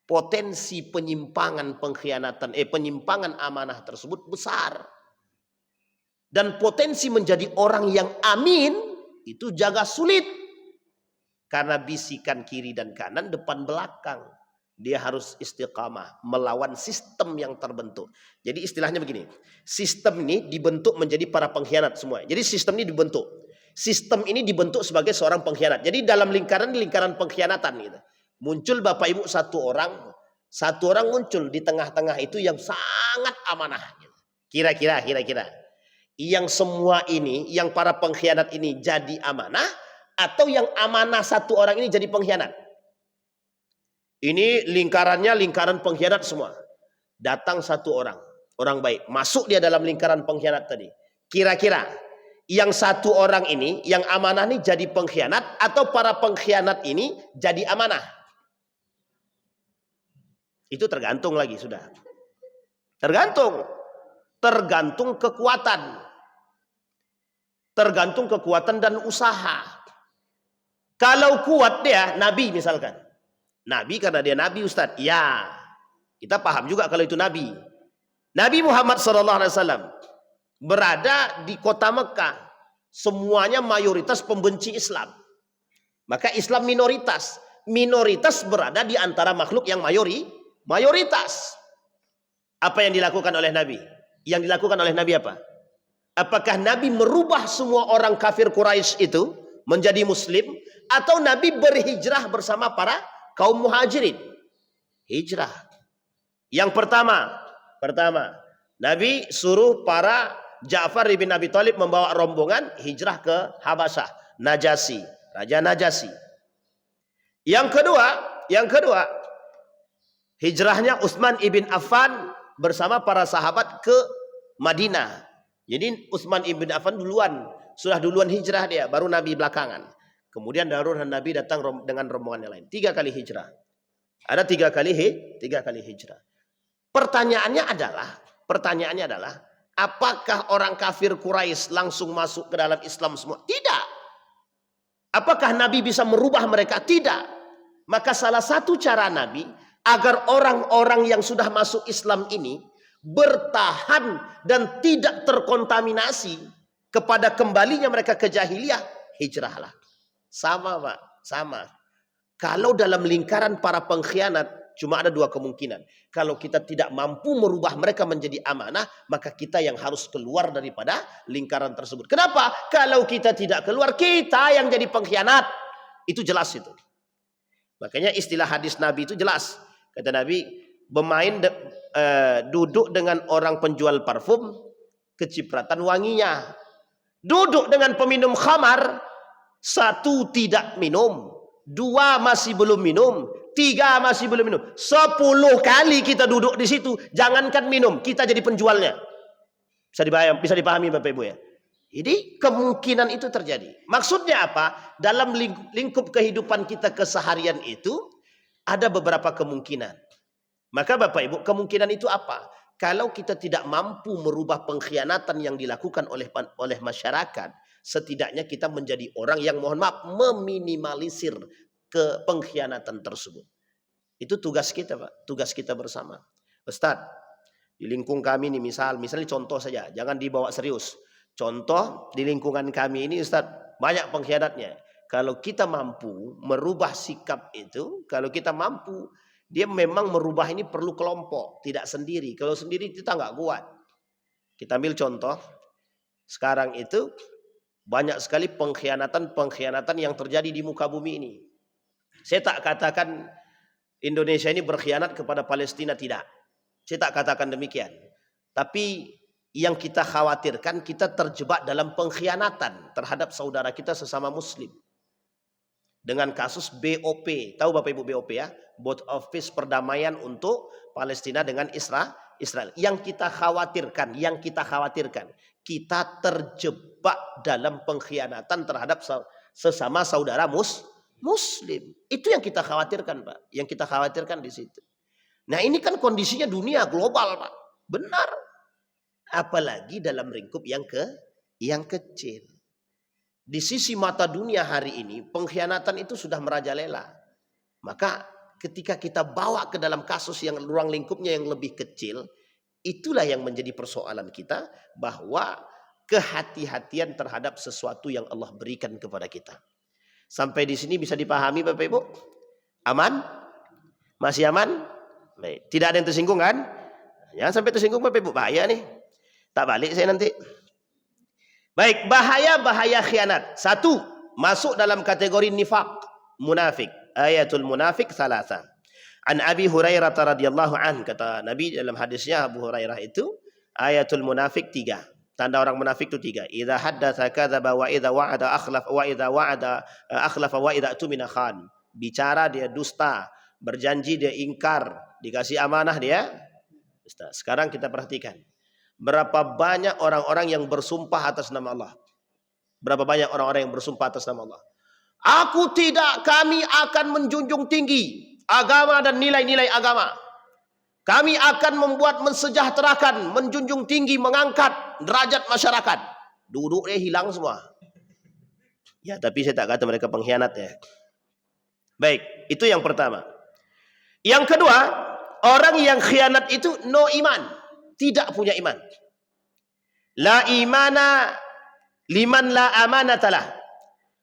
potensi penyimpangan penyimpangan amanah tersebut besar, dan potensi menjadi orang yang amin itu jaga sulit, karena bisikan kiri dan kanan, depan belakang. Dia harus istiqamah melawan sistem yang terbentuk. Jadi istilahnya begini, sistem ini dibentuk menjadi para pengkhianat semua. Jadi sistem ini dibentuk. Sistem ini dibentuk sebagai seorang pengkhianat. Jadi dalam lingkaran pengkhianatan gitu. Muncul Bapak Ibu satu orang muncul di tengah-tengah itu yang sangat amanah. Kira-kira yang semua ini, yang para pengkhianat ini jadi amanah, atau yang amanah satu orang ini jadi pengkhianat? Ini lingkaran pengkhianat semua. Datang satu orang baik, masuk dia dalam lingkaran pengkhianat tadi. Kira-kira yang satu orang ini, yang amanah ini jadi pengkhianat, atau para pengkhianat ini jadi amanah? Itu tergantung lagi sudah. Tergantung kekuatan. Tergantung kekuatan dan usaha. Kalau kuat dia, Nabi misalkan. Nabi karena dia Nabi Ustadz. Ya, kita paham juga kalau itu Nabi. Nabi Muhammad SAW berada di kota Mekah. Semuanya mayoritas pembenci Islam. Maka Islam minoritas. Minoritas berada di antara makhluk yang mayoritas. Apa yang dilakukan oleh Nabi? Yang dilakukan oleh Nabi apa? Apakah Nabi merubah semua orang kafir Quraisy itu menjadi muslim? Atau Nabi berhijrah bersama para kaum muhajirin? Hijrah. Yang pertama, Nabi suruh para Ja'far bin Abi Thalib membawa rombongan hijrah ke Habasyah, Najasyi, Raja Najasyi. Yang kedua, hijrahnya Utsman ibn Affan bersama para sahabat ke Madinah. Jadi Utsman ibn Affan sudah duluan hijrah dia, baru Nabi belakangan. Kemudian Nabi datang dengan rombongan yang lain. 3 kali hijrah. Ada 3 kali hijrah. Pertanyaannya adalah, apakah orang kafir Quraisy langsung masuk ke dalam Islam semua? Tidak. Apakah Nabi bisa merubah mereka? Tidak. Maka salah satu cara Nabi agar orang-orang yang sudah masuk Islam ini bertahan dan tidak terkontaminasi kepada kembalinya mereka ke jahiliyah, hijrahlah. Sama Pak, sama. Kalau dalam lingkaran para pengkhianat, cuma ada 2 kemungkinan. Kalau kita tidak mampu merubah mereka menjadi amanah, maka kita yang harus keluar daripada lingkaran tersebut. Kenapa? Kalau kita tidak keluar, kita yang jadi pengkhianat. Itu jelas itu. Makanya istilah hadis Nabi itu jelas. Kata Nabi, duduk dengan orang penjual parfum, kecipratan wanginya. Duduk dengan peminum khamar, 1 tidak minum, 2 masih belum minum, 3 masih belum minum, 10 kali kita duduk di situ, jangankan minum, kita jadi penjualnya. Bisa dipahami Bapak Ibu ya. Jadi kemungkinan itu terjadi. Maksudnya apa? Dalam lingkup kehidupan kita keseharian itu ada beberapa kemungkinan. Maka Bapak Ibu, kemungkinan itu apa? Kalau kita tidak mampu merubah pengkhianatan yang dilakukan oleh masyarakat, setidaknya kita menjadi orang yang, mohon maaf, meminimalisir ke pengkhianatan tersebut. Itu tugas kita Pak, tugas kita bersama. Ustadz, di lingkungan kami ini misalnya contoh saja, jangan dibawa serius. Contoh di lingkungan kami ini Ustadz, banyak pengkhianatnya. Kalau kita mampu merubah sikap itu, kalau kita mampu, dia memang merubah ini perlu kelompok, tidak sendiri. Kalau sendiri kita nggak kuat. Kita ambil contoh, sekarang itu banyak sekali pengkhianatan yang terjadi di muka bumi ini. Saya tak katakan Indonesia ini berkhianat kepada Palestina, tidak. Saya tak katakan demikian. Tapi yang kita khawatirkan, kita terjebak dalam pengkhianatan terhadap saudara kita sesama muslim. Dengan kasus BOP, tahu Bapak Ibu BOP ya? Board of Peace, perdamaian untuk Palestina dengan Israel. Yang kita khawatirkan, kita terjebak dalam pengkhianatan terhadap sesama saudara muslim. Itu yang kita khawatirkan, Pak. Yang kita khawatirkan di situ. Nah, ini kan kondisinya dunia global, Pak. Benar. Apalagi dalam lingkup yang kecil. Di sisi mata dunia hari ini, pengkhianatan itu sudah merajalela. Maka ketika kita bawa ke dalam kasus yang ruang lingkupnya yang lebih kecil, itulah yang menjadi persoalan kita, bahwa kehati-hatian terhadap sesuatu yang Allah berikan kepada kita. Sampai di sini bisa dipahami Bapak Ibu? Aman? Masih aman? Baik. Tidak ada yang tersinggung kan? Jangan sampai tersinggung Bapak Ibu, bahaya nih. Tak balik saya nanti. Baik, bahaya khianat. Satu, masuk dalam kategori nifaq, munafik. Ayatul munafik salasa. An Abi Hurairah radhiyallahu an, kata Nabi dalam hadisnya Abu Hurairah itu, ayatul munafik 3. Tanda orang munafik itu 3. Idza haddatsa kadzaba wa idza wa'ada akhlafa wa idza wa'ada akhlafa wa idza tumina khan. Bicara dia dusta, berjanji dia ingkar, dikasih amanah dia dusta. Sekarang kita perhatikan. Berapa banyak orang-orang yang bersumpah atas nama Allah? Berapa banyak orang-orang yang bersumpah atas nama Allah? Kami akan menjunjung tinggi agama dan nilai-nilai agama. Kami akan membuat mensejahterakan, menjunjung tinggi, mengangkat derajat masyarakat. Duduknya hilang semua. Ya, tapi saya tak kata mereka pengkhianat ya. Baik, itu yang pertama. Yang kedua, orang yang khianat itu no iman. Tidak punya iman. La imana liman la amanatalah.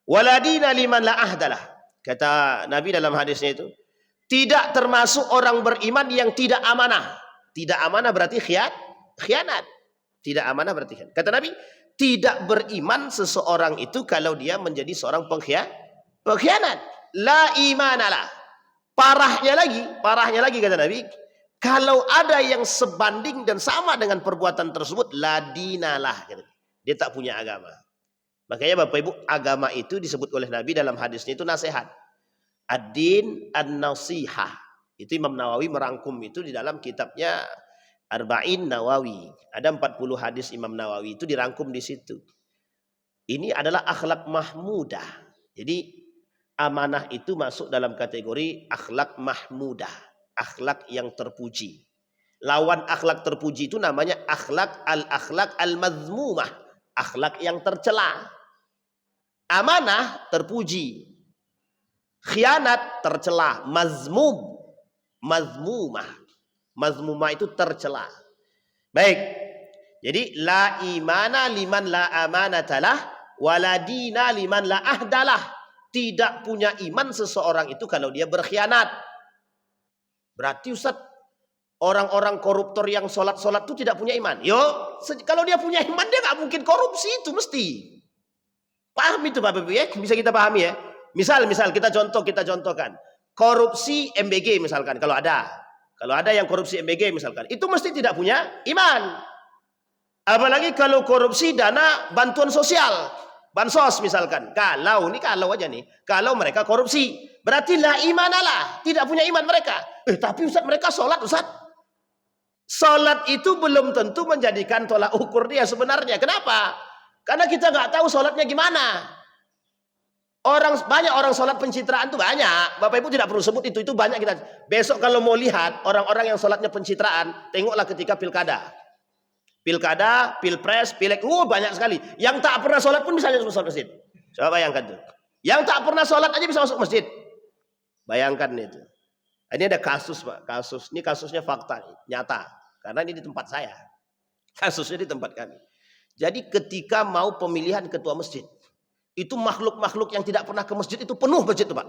Waladina liman la ahdalah. Kata Nabi dalam hadisnya itu, tidak termasuk orang beriman yang tidak amanah. Tidak amanah berarti khianat. Tidak amanah berarti khianat. Kata Nabi, tidak beriman seseorang itu kalau dia menjadi seorang pengkhianat. La imanalah. Parahnya lagi kata Nabi, kalau ada yang sebanding dan sama dengan perbuatan tersebut, ladinalah. Dia tak punya agama. Makanya Bapak Ibu, agama itu disebut oleh Nabi dalam hadisnya itu nasihat. Ad-din an-nasihah. Itu Imam Nawawi merangkum itu di dalam kitabnya Arba'in Nawawi. Ada 40 hadis Imam Nawawi itu dirangkum di situ. Ini adalah akhlak mahmudah. Jadi amanah itu masuk dalam kategori akhlak mahmudah. Akhlak yang terpuji. Lawan akhlak terpuji itu namanya akhlak al-mazmumah. Akhlak yang tercela. Amanah terpuji. Khianat tercela. Mazmumah. Mazmumah itu tercela. Baik. Jadi la imana liman la amanatalah, waladina liman la ahdalah. Tidak punya iman seseorang itu kalau dia berkhianat. Berarti Ustaz, orang-orang koruptor yang sholat itu tidak punya iman. Kalau dia punya iman, dia nggak mungkin korupsi itu mesti. Paham itu Bapak Ibu ya? Bisa kita pahami ya? Misal kita contohkan. Korupsi MBG misalkan, kalau ada yang korupsi MBG misalkan, itu mesti tidak punya iman. Apalagi kalau korupsi dana bantuan sosial, bansos misalkan. Kalau aja nih, kalau mereka korupsi, berarti la imanalah, tidak punya iman mereka. Tapi Ustaz, mereka sholat Ustaz. Sholat itu belum tentu menjadikan tolak ukur dia sebenarnya. Kenapa? Karena kita nggak tahu sholatnya gimana. Banyak orang sholat pencitraan itu banyak. Bapak Ibu tidak perlu sebut itu banyak kita. Besok kalau mau lihat orang-orang yang sholatnya pencitraan, tengoklah ketika pilkada, pilpres, pileg, banyak sekali. Yang tak pernah sholat pun bisa masuk masjid. Coba bayangkan tuh. Yang tak pernah sholat aja bisa masuk masjid. Bayangkan itu. Ini ada kasus Pak, ini kasusnya fakta, nyata. Karena ini di tempat saya. Kasusnya di tempat kami. Jadi ketika mau pemilihan ketua masjid, Itu makhluk-makhluk yang tidak pernah ke masjid itu penuh masjid itu, Pak.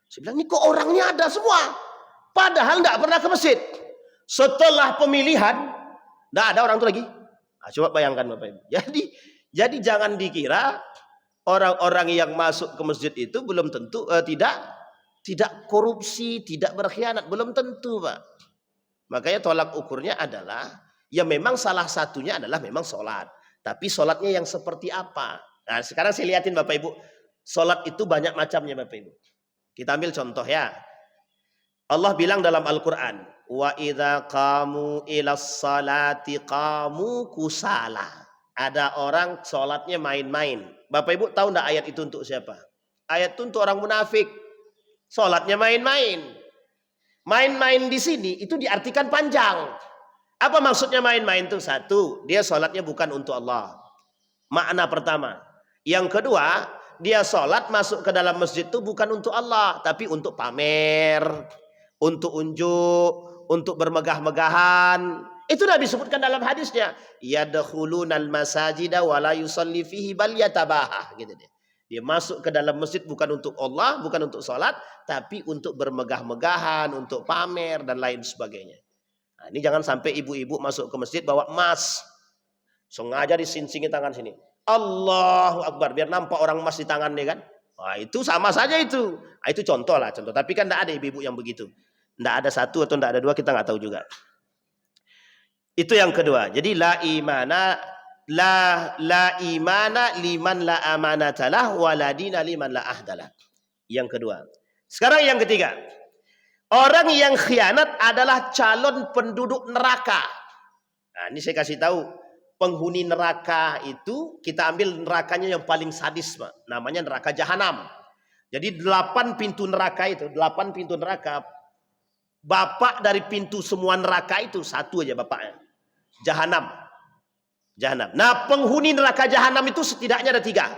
Saya bilang, ini kok orangnya ada semua. Padahal tidak pernah ke masjid. Setelah pemilihan, tidak ada orang itu lagi. Nah, coba bayangkan Bapak Ibu. Jadi jangan dikira orang-orang yang masuk ke masjid itu belum tentu tidak korupsi, tidak berkhianat, belum tentu, Pak. Makanya tolak ukurnya adalah, ya memang salah satunya adalah memang sholat. Tapi sholatnya yang seperti apa? Nah, sekarang saya lihatin Bapak Ibu. Sholat itu banyak macamnya Bapak Ibu. Kita ambil contoh ya. Allah bilang dalam Al-Quran, wa idza qamu ilas salati qamu kusala. Ada orang sholatnya main-main. Bapak Ibu tahu enggak ayat itu untuk siapa? Ayat itu untuk orang munafik. Sholatnya main-main. Main-main di sini itu diartikan panjang. Apa maksudnya main-main itu? Satu, dia sholatnya bukan untuk Allah. Makna pertama. Yang kedua, dia sholat masuk ke dalam masjid itu bukan untuk Allah, tapi untuk pamer, untuk unjuk, untuk bermegah-megahan. Itu sudah disebutkan dalam hadisnya. Yadkhulunal masajida wa la yusalli fihi bal yatabahah, gitu deh. Dia masuk ke dalam masjid bukan untuk Allah, bukan untuk sholat, tapi untuk bermegah-megahan, untuk pamer dan lain sebagainya. Nah, ini jangan sampai ibu-ibu masuk ke masjid bawa emas, sengaja disingsingin tangan sini. Allahu Akbar, biar nampak orang emas di tangannya kan. Nah, itu sama saja itu. Nah, itu contoh lah, contoh. Tapi kan tidak ada ibu-ibu yang begitu. Tidak ada satu atau tidak ada dua, kita nggak tahu juga. Itu yang kedua. Jadi la imana liman la amanatalah waladina liman la ahdalah. Yang kedua. Sekarang yang ketiga. Orang yang khianat adalah calon penduduk neraka. Nah, ini saya kasih tahu. Penghuni neraka itu kita ambil nerakanya yang paling sadis, Pak. Namanya neraka jahanam. Jadi 8 pintu neraka itu, 8 pintu neraka. Bapak dari pintu semua neraka itu satu aja bapaknya. Jahanam. Jahanam. Nah, penghuni neraka jahanam itu setidaknya ada 3.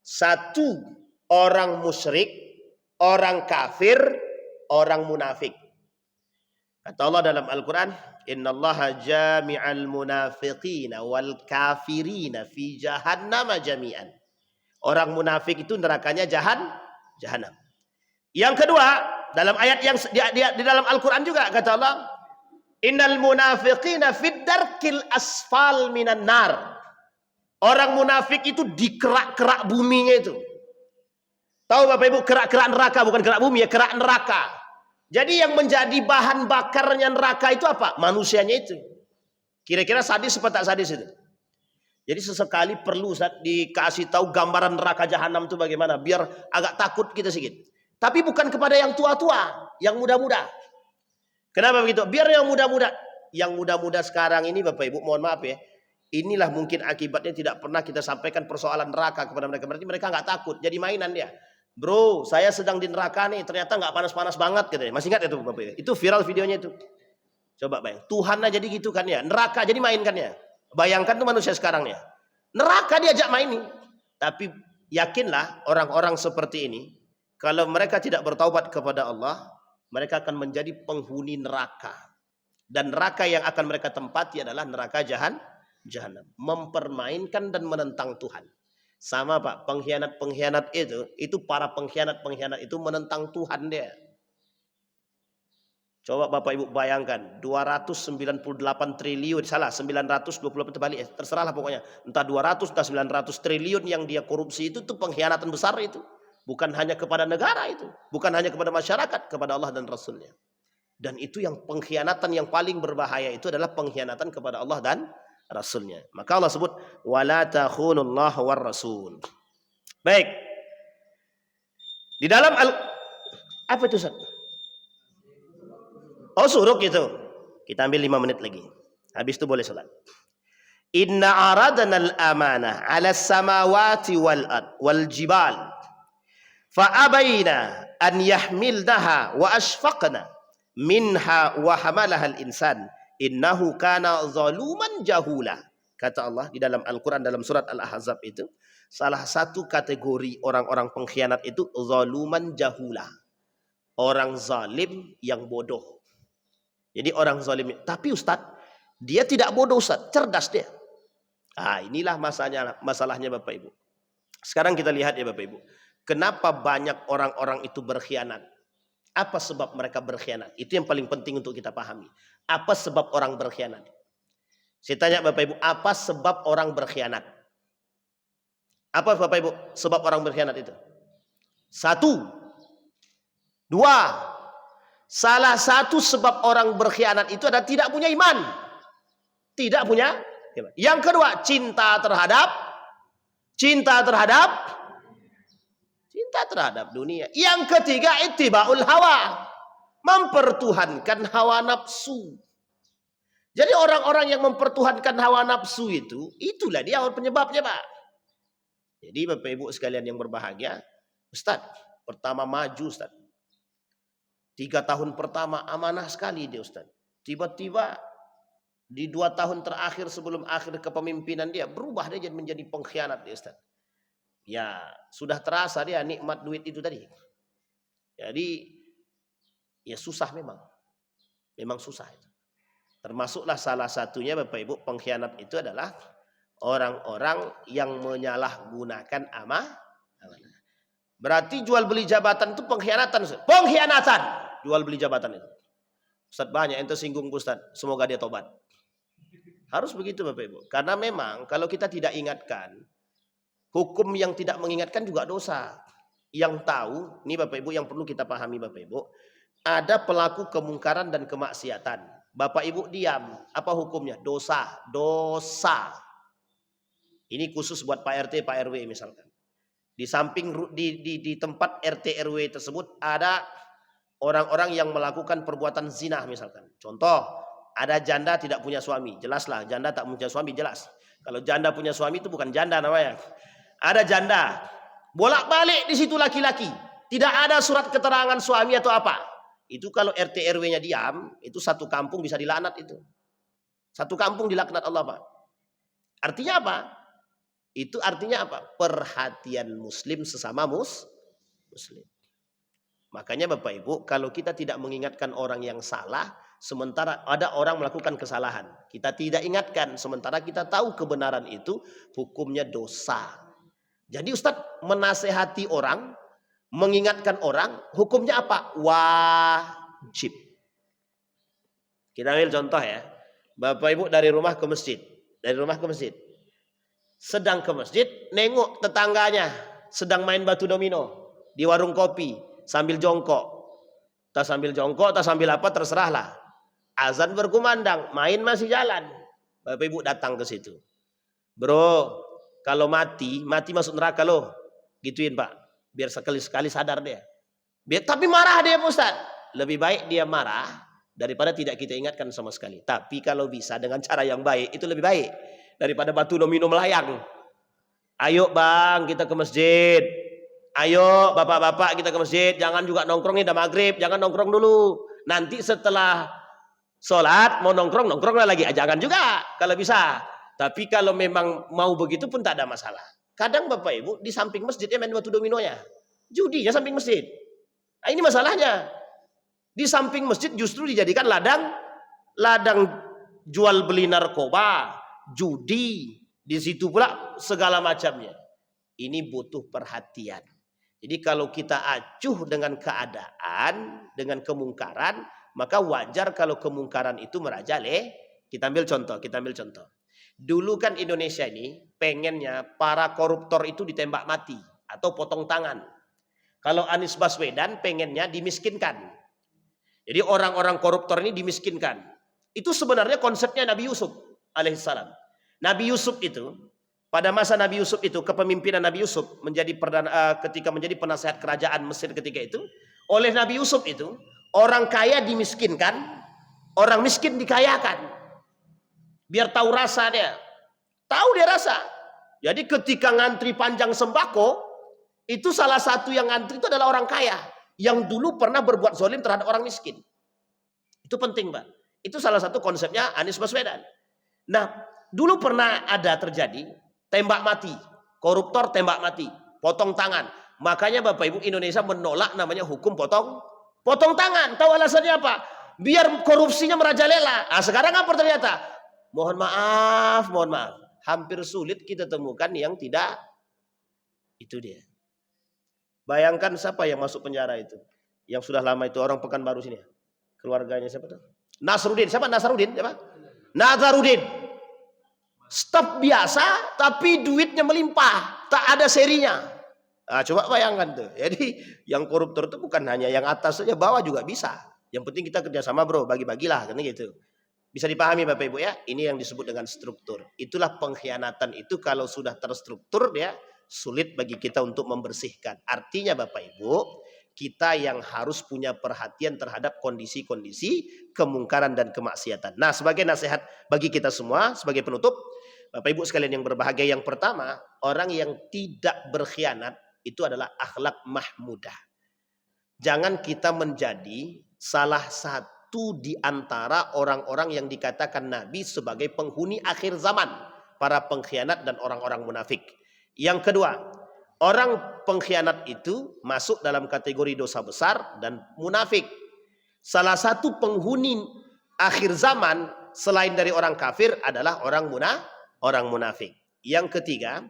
1 orang musyrik, orang kafir, orang munafik. Kata Allah dalam Al-Quran, innallaha jami'al munafiqina wal kafirina fi jahannama jami'an. Orang munafik itu nerakanya jahanam. Yang kedua, dalam ayat yang di dalam Al-Quran juga kata Allah, innal munafiqina fid darkil asfal minan nar. Orang munafik itu di kerak-kerak buminya itu. Tahu Bapak Ibu, kerak-kerak neraka, bukan kerak bumi ya, kerak neraka. Jadi yang menjadi bahan bakarnya neraka itu apa? Manusianya itu. Kira-kira sadis apa tak sadis itu? Jadi sesekali perlu dikasih tahu gambaran neraka jahanam itu bagaimana, biar agak takut kita sedikit. Tapi bukan kepada yang tua-tua, yang muda-muda. Kenapa begitu? Biar yang muda-muda. Yang muda-muda sekarang ini Bapak Ibu, mohon maaf ya. Inilah mungkin akibatnya tidak pernah kita sampaikan persoalan neraka kepada mereka. Berarti mereka nggak takut, jadi mainan dia. Bro, saya sedang di neraka nih, ternyata nggak panas-panas banget katanya. Masih ingat itu Bapak? Itu viral videonya itu. Coba bayang, Tuhan aja jadi gitu kan ya. Neraka jadi main kan ya. Bayangkan tuh manusia sekarang ya. Neraka diajak main nih. Tapi yakinlah orang-orang seperti ini, kalau mereka tidak bertaubat kepada Allah, mereka akan menjadi penghuni neraka. Dan neraka yang akan mereka tempati adalah neraka jahanam. Mempermainkan dan menentang Tuhan. Sama Pak, pengkhianat-pengkhianat itu para pengkhianat-pengkhianat itu menentang Tuhan dia. Coba Bapak Ibu bayangkan, 298 triliun, salah 928 terbalik, terserahlah pokoknya. Entah 200, entah 900 triliun yang dia korupsi itu tuh pengkhianatan besar itu. Bukan hanya kepada negara itu, bukan hanya kepada masyarakat, kepada Allah dan Rasulnya. Dan itu yang pengkhianatan yang paling berbahaya itu adalah pengkhianatan kepada Allah dan Rasulnya. Maka Allah sebut wala takhunullah war rasul. Baik. Di dalam apa itu Ustaz? Oh, suruk itu. Kita ambil 5 menit lagi. Habis itu boleh salat. Inna aradna al-amanah 'ala samawati wal jibal fa abaina an yahmilnaha wa ashfaqna minha wa hamalaha al-insan innahu kana zaluman jahula. Kata Allah di dalam Al-Quran dalam surat Al-Ahzab itu, salah satu kategori orang-orang pengkhianat itu zaluman jahula. Orang zalim yang bodoh. Jadi orang zalim, tapi Ustaz, dia tidak bodoh Ustaz, cerdas dia. Ah, inilah masalahnya Bapak Ibu. Sekarang kita lihat ya Bapak Ibu. Kenapa banyak orang-orang itu berkhianat? Apa sebab mereka berkhianat? Itu yang paling penting untuk kita pahami. Apa sebab orang berkhianat? Saya tanya Bapak Ibu, apa sebab orang berkhianat? Apa Bapak Ibu sebab orang berkhianat itu? Satu. Dua. Salah satu sebab orang berkhianat itu adalah tidak punya iman. Tidak punya iman. Yang kedua, cinta terhadap dunia. Yang ketiga, ittiba'ul hawa. Mempertuhankan hawa nafsu. Jadi orang-orang yang mempertuhankan hawa nafsu itu, itulah dia penyebabnya Pak. Jadi Bapak Ibu sekalian yang berbahagia, Ustaz, pertama maju Ustaz. 3 tahun pertama amanah sekali dia Ustaz. Tiba-tiba di 2 tahun terakhir sebelum akhir kepemimpinan dia, berubah dia menjadi pengkhianat dia Ustaz. Ya sudah terasa dia nikmat duit itu tadi. Jadi ya susah memang. Memang susah itu. Termasuklah salah satunya Bapak Ibu pengkhianat itu adalah orang-orang yang menyalahgunakan amanah. Berarti jual beli jabatan itu pengkhianatan. Pengkhianatan jual beli jabatan itu. Ustaz banyak yang tersinggung Ustaz. Semoga dia tobat. Harus begitu Bapak Ibu. Karena memang kalau kita tidak ingatkan, hukum yang tidak mengingatkan juga dosa. Yang tahu, ini Bapak Ibu yang perlu kita pahami Bapak Ibu, ada pelaku kemungkaran dan kemaksiatan. Bapak Ibu diam, apa hukumnya? Dosa. Ini khusus buat Pak RT, Pak RW misalkan. Di samping di tempat RT RW tersebut ada orang-orang yang melakukan perbuatan zina misalkan. Contoh, ada janda tidak punya suami, jelaslah janda tak punya suami jelas. Kalau janda punya suami itu bukan janda namanya. Ada janda, bolak-balik di situ laki-laki, tidak ada surat keterangan suami atau apa. Itu kalau RT RW-nya diam, itu satu kampung bisa dilaknat itu. Satu kampung dilaknat Allah Pak. Artinya apa? Itu artinya apa? Perhatian muslim sesama muslim. Makanya Bapak Ibu, kalau kita tidak mengingatkan orang yang salah, sementara ada orang melakukan kesalahan, kita tidak ingatkan, sementara kita tahu kebenaran itu, hukumnya dosa. Jadi Ustadz menasehati orang, mengingatkan orang, hukumnya apa? Wajib. Kita ambil contoh ya. Bapak Ibu dari rumah ke masjid. Sedang ke masjid, nengok tetangganya sedang main batu domino di warung kopi sambil jongkok. Tak sambil jongkok, tak sambil apa, terserahlah. Azan berkumandang, main masih jalan. Bapak Ibu datang ke situ. Bro, kalau mati masuk neraka loh. Gituin Pak. Biar sekali-sekali sadar dia. Tapi marah dia Ustaz. Lebih baik dia marah daripada tidak kita ingatkan sama sekali. Tapi kalau bisa dengan cara yang baik, itu lebih baik daripada batu domino melayang. Ayo bang, kita ke masjid. Ayo bapak-bapak kita ke masjid. Jangan juga nongkrong nih, udah maghrib. Jangan nongkrong dulu. Nanti setelah sholat mau nongkrong lah lagi. Jangan juga kalau bisa. Tapi kalau memang mau begitu pun tak ada masalah. Kadang Bapak Ibu di samping masjidnya main batu dominonya. Judinya samping masjid. Nah, ini masalahnya. Di samping masjid justru dijadikan ladang jual beli narkoba, judi, di situ pula segala macamnya. Ini butuh perhatian. Jadi kalau kita acuh dengan keadaan, dengan kemungkaran, maka wajar kalau kemungkaran itu merajalela. Kita ambil contoh. Dulu kan Indonesia ini pengennya para koruptor itu ditembak mati atau potong tangan. Kalau Anies Baswedan pengennya dimiskinkan. Jadi orang-orang koruptor ini dimiskinkan. Itu sebenarnya konsepnya Nabi Yusuf alaihissalam. Nabi Yusuf itu, pada masa Nabi Yusuf itu, kepemimpinan Nabi Yusuf ketika menjadi penasehat kerajaan Mesir ketika itu, oleh Nabi Yusuf itu, orang kaya dimiskinkan, orang miskin dikayakan. Biar tahu rasa dia. Tahu dia rasa. Jadi ketika ngantri panjang sembako, itu salah satu yang ngantri itu adalah orang kaya. Yang dulu pernah berbuat zalim terhadap orang miskin. Itu penting Pak. Itu salah satu konsepnya Anies Baswedan. Nah, dulu pernah ada terjadi tembak mati. Koruptor tembak mati. Potong tangan. Makanya Bapak Ibu Indonesia menolak namanya hukum potong tangan. Tahu alasannya apa? Biar korupsinya merajalela. Nah, sekarang apa ternyata? Mohon maaf. Hampir sulit kita temukan yang tidak Itu dia. Bayangkan siapa yang masuk penjara itu. Yang sudah lama itu orang Pekanbaru sini. Keluarganya siapa tuh? Nasruddin. Siapa Nasruddin? Siapa? Nazarudin. Staf biasa tapi duitnya melimpah. Tak ada serinya. Nah, coba bayangkan tuh. Jadi yang koruptor itu bukan hanya yang atas saja, bawah juga bisa. Yang penting kita kerjasama bro, bagi-bagilah kan gitu. Bisa dipahami Bapak Ibu ya. Ini yang disebut dengan struktur. Itulah pengkhianatan itu kalau sudah terstruktur ya sulit bagi kita untuk membersihkan. Artinya Bapak Ibu, kita yang harus punya perhatian terhadap kondisi-kondisi kemungkaran dan kemaksiatan. Nah, sebagai nasihat bagi kita semua, sebagai penutup, Bapak Ibu sekalian yang berbahagia, yang pertama, orang yang tidak berkhianat itu adalah akhlak mahmudah. Jangan kita menjadi salah satu di antara orang-orang yang dikatakan Nabi sebagai penghuni akhir zaman, para pengkhianat dan orang-orang munafik. Yang kedua, orang pengkhianat itu masuk dalam kategori dosa besar dan munafik. Salah satu penghuni akhir zaman selain dari orang kafir adalah orang munafik. Yang ketiga,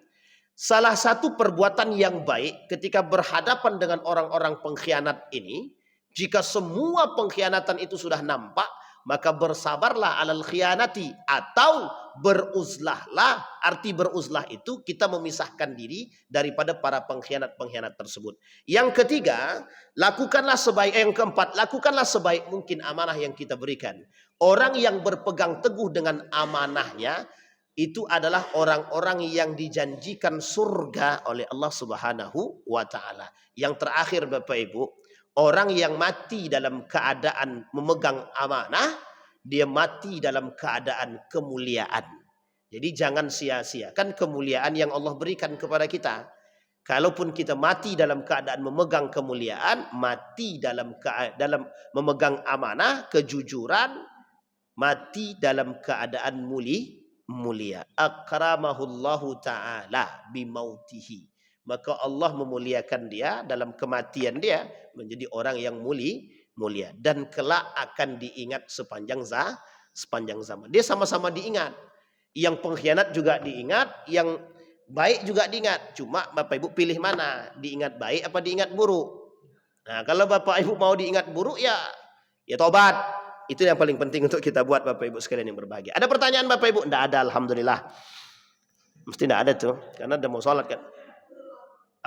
salah satu perbuatan yang baik ketika berhadapan dengan orang-orang pengkhianat ini, jika semua pengkhianatan itu sudah nampak, maka bersabarlah alal khianati, atau beruzlahlah. Arti beruzlah itu kita memisahkan diri daripada para pengkhianat-pengkhianat tersebut. Yang ketiga, yang keempat, lakukanlah sebaik mungkin amanah yang kita berikan. Orang yang berpegang teguh dengan amanahnya itu adalah orang-orang yang dijanjikan surga oleh Allah Subhanahu wa taala. Yang terakhir Bapak Ibu, orang yang mati dalam keadaan memegang amanah, dia mati dalam keadaan kemuliaan. Jadi jangan sia-siakan kemuliaan yang Allah berikan kepada kita. Kalaupun kita mati dalam keadaan memegang kemuliaan, mati dalam memegang amanah, kejujuran, mati dalam keadaan mulia. Akramahullahu ta'ala bimautihi. Maka Allah memuliakan dia dalam kematian dia menjadi orang yang mulia. Dan kelak akan diingat sepanjang zaman. Dia sama-sama diingat. Yang pengkhianat juga diingat, yang baik juga diingat. Cuma Bapak Ibu pilih mana? Diingat baik apa diingat buruk? Nah, kalau Bapak Ibu mau diingat buruk ya tobat. Itu yang paling penting untuk kita buat Bapak Ibu sekalian yang berbahagia. Ada pertanyaan Bapak Ibu? Tidak ada, alhamdulillah. Mesti tidak ada tuh, karena udah mau sholat kan.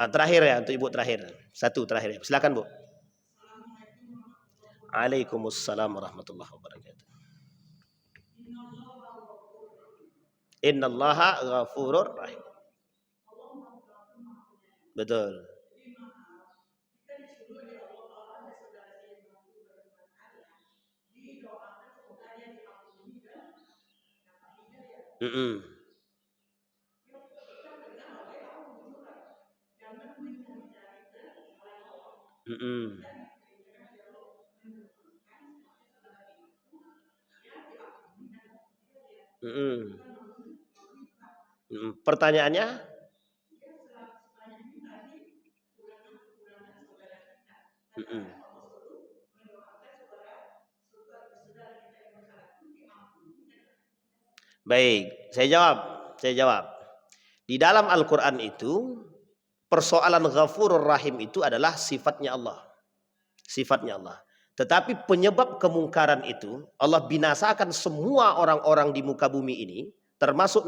Terakhir ya, untuk Ibu terakhir. Satu terakhir ya. Silakan Bu. Waalaikumsalam warahmatullahi wabarakatuh. Innallaha ghafurur rahim. Betul. Mm-mm. Mm-mm. Mm-mm. Mm-mm. Pertanyaannya? Mm-mm. Baik, saya jawab. Di dalam Al-Quran itu, persoalan Ghafurur Rahim itu adalah sifatnya Allah. Sifatnya Allah. Tetapi penyebab kemungkaran itu, Allah binasakan semua orang-orang di muka bumi ini, termasuk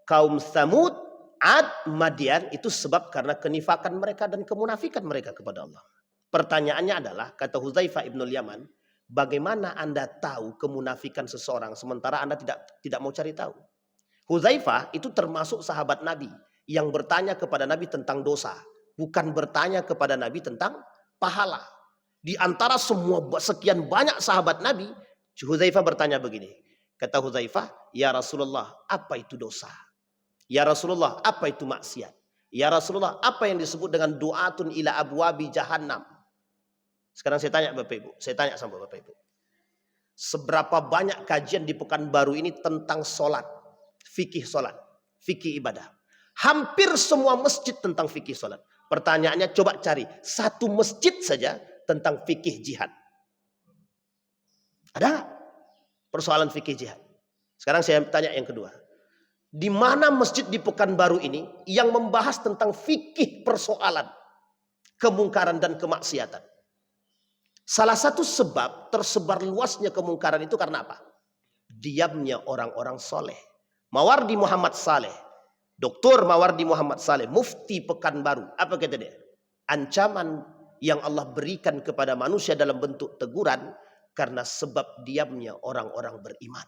kaum Tsamud, Ad, Madian, itu sebab karena kenifakan mereka dan kemunafikan mereka kepada Allah. Pertanyaannya adalah, kata Hudzaifah ibnul Yaman, bagaimana Anda tahu kemunafikan seseorang sementara Anda tidak mau cari tahu? Hudzaifah itu termasuk sahabat Nabi yang bertanya kepada Nabi tentang dosa, bukan bertanya kepada Nabi tentang pahala. Di antara semua sekian banyak sahabat Nabi, Hudzaifah bertanya begini. Kata Hudzaifah, "Ya Rasulullah, apa itu dosa? Ya Rasulullah, apa itu maksiat? Ya Rasulullah, apa yang disebut dengan du'atun ila abwabi jahannam?" Sekarang saya tanya Bapak Ibu, saya tanya sama Bapak Ibu. Seberapa banyak kajian di Pekanbaru ini tentang sholat, fikih sholat, fikih ibadah? Hampir semua masjid tentang fikih sholat. Pertanyaannya coba cari satu masjid saja tentang fikih jihad. Ada persoalan fikih jihad? Sekarang saya tanya yang kedua. Di mana masjid di Pekanbaru ini yang membahas tentang fikih persoalan kemungkaran dan kemaksiatan. Salah satu sebab tersebar luasnya kemungkaran itu karena apa? Diamnya orang-orang soleh. Mawardi Muhammad Saleh, Dr. Mawardi Muhammad Saleh, Mufti Pekanbaru. Apa kata dia? Ancaman yang Allah berikan kepada manusia dalam bentuk teguran karena sebab diamnya orang-orang beriman.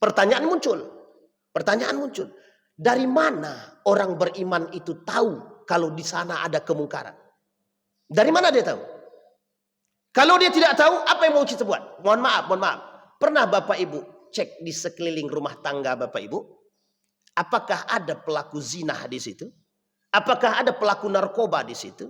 Pertanyaan muncul. Dari mana orang beriman itu tahu kalau di sana ada kemungkaran? Dari mana dia tahu? Kalau dia tidak tahu, apa yang mau kita buat? Mohon maaf. Pernah Bapak Ibu cek di sekeliling rumah tangga Bapak Ibu? Apakah ada pelaku zina di situ? Apakah ada pelaku narkoba di situ?